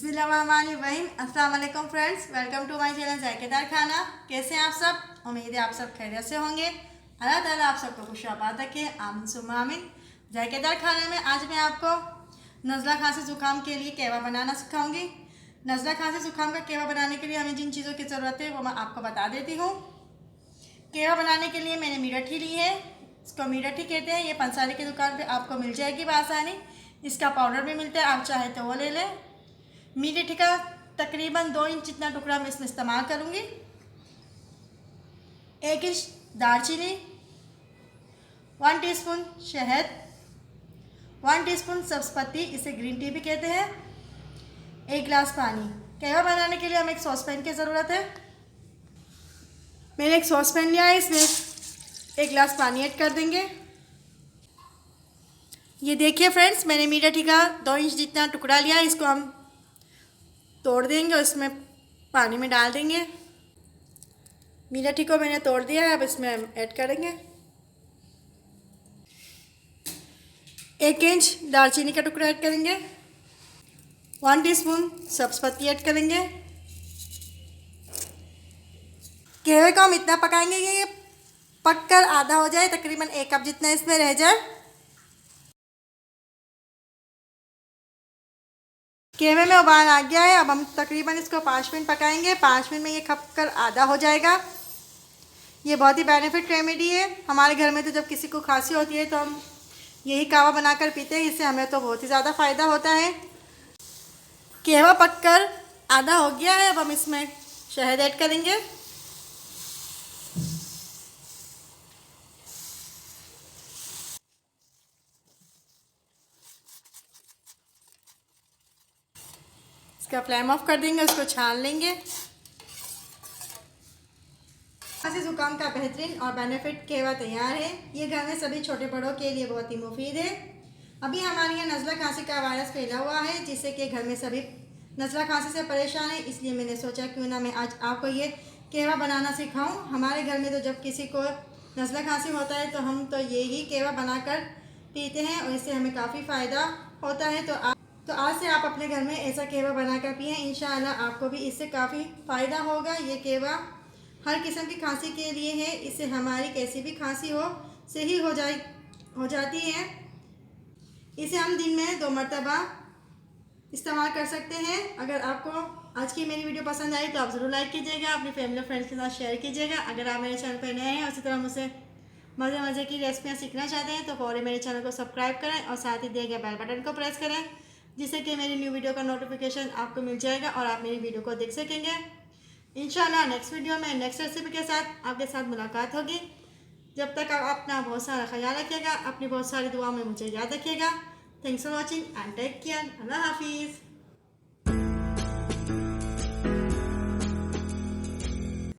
बिस्मिल्लाहिर्रहमानिर्रहीम। अस्सलाम वालेकुम friends, welcome to my channel जायकेदार खाना। कैसे हैं आप सब? उम्मीद है आप सब खैरियत से होंगे। अल्लाह ताला आप सबको खुशआबाद रखे, आमीन सुम्मा आमीन। जायकेदार खाने में आज मैं आपको नज़ला खांसी ज़ुकाम के लिए कहवा बनाना सिखाऊंगी। नज़ला खांसी ज़ुकाम का कहवा बनाने के लिए हमें जिन चीज़ों की ज़रूरत है वो मैं आपको बता देती हूँ। कहवा बनाने के लिए मैंने मीरठी ली है, इसको मीरठी कहते हैं। ये पंसारी की दुकान पे आपको मिल जाएगी बआसानी। इसका पाउडर भी मिलता है, आप चाहे तो वो ले लें। मीरठी का तकरीबन 2 इंच जितना टुकड़ा मैं इसमें इस्तेमाल करूँगी। 1 इंच दालचीनी, 1 टीस्पून शहद, 1 टीस्पून सब्ज़पत्ती, इसे ग्रीन टी भी कहते हैं, 1 गिलास पानी। कहवा बनाने के लिए हमें एक सॉसपैन की ज़रूरत है। मैंने एक सॉसपैन लिया है, इसमें 1 गिलास पानी ऐड कर देंगे। ये देखिए फ्रेंड्स, मैंने मीरठी का 2 इंच जितना टुकड़ा लिया है, इसको हम तोड़ देंगे और इसमें पानी में डाल देंगे। मीरठी को मैंने तोड़ दिया है, अब इसमें हम ऐड करेंगे 1 इंच दालचीनी का टुकड़ा ऐड करेंगे, 1 टीस्पून सब्ज़पत्ती ऐड करेंगे। कहवे को हम इतना पकाएंगे कि ये पककर आधा हो जाए, तकरीबन 1 कप जितना इसमें रह जाए। कहवे में उबाल आ गया है, अब हम तकरीबन इसको 5 मिनट पकाएंगे। 5 मिनट में ये खप कर आधा हो जाएगा। ये बहुत ही बेनिफिट रेमेडी है। हमारे घर में तो जब किसी को खांसी होती है तो हम यही कहवा बनाकर पीते हैं, इससे हमें तो बहुत ही ज़्यादा फ़ायदा होता है। कहवा पककर आधा हो गया है, अब हम इसमें शहद ऐड करेंगे। इसका फ्लेम ऑफ कर देंगे, उसको छान लेंगे। खांसी ज़ुकाम का बेहतरीन और बेनिफिट कहवा तैयार है। ये घर में सभी छोटे बड़ों के लिए बहुत ही मुफीद है। अभी हमारे यहाँ नज़ला खांसी का वायरस फैला हुआ है, जिससे कि घर में सभी नज़ला खांसी से परेशान है। इसलिए मैंने सोचा क्यों ना मैं आज आपको ये कहवा बनाना सिखाऊं। हमारे घर में तो जब किसी को नज़ला खांसी होता है तो हम तो यही कहवा बनाकर पीते हैं और इससे हमें काफ़ी फ़ायदा होता है। तो आज से आप अपने घर में ऐसा कहवा बनाकर पिएं, इंशाअल्लाह आपको भी इससे काफ़ी फ़ायदा होगा। ये कहवा हर किस्म की खांसी के लिए है, इससे हमारी कैसी भी खांसी हो सही हो जाती है। इसे हम दिन में 2 मरतबा इस्तेमाल कर सकते हैं। अगर आपको आज की मेरी वीडियो पसंद आई तो आप ज़रूर लाइक कीजिएगा, अपनी फैमिली और फ्रेंड्स के साथ शेयर कीजिएगा। अगर आप मेरे चैनल पर नए हैं और इसी तरह मुझसे मज़े की रेसिपियाँ सीखना चाहते हैं तो फौरन मेरे चैनल को सब्सक्राइब करें और साथ ही दिए गए बेल बटन को प्रेस करें, जिससे कि मेरी न्यू वीडियो का नोटिफिकेशन आपको मिल जाएगा और आप मेरी वीडियो को देख सकेंगे। इंशाल्लाह नेक्स्ट वीडियो में नेक्स्ट रेसिपी के साथ आपके साथ मुलाकात होगी। जब तक आप अपना बहुत सारा ख्याल रखिएगा, अपनी बहुत सारी दुआओं में मुझे याद रखिएगा। Thanks for watching and take care. अल्लाह हाफिज़।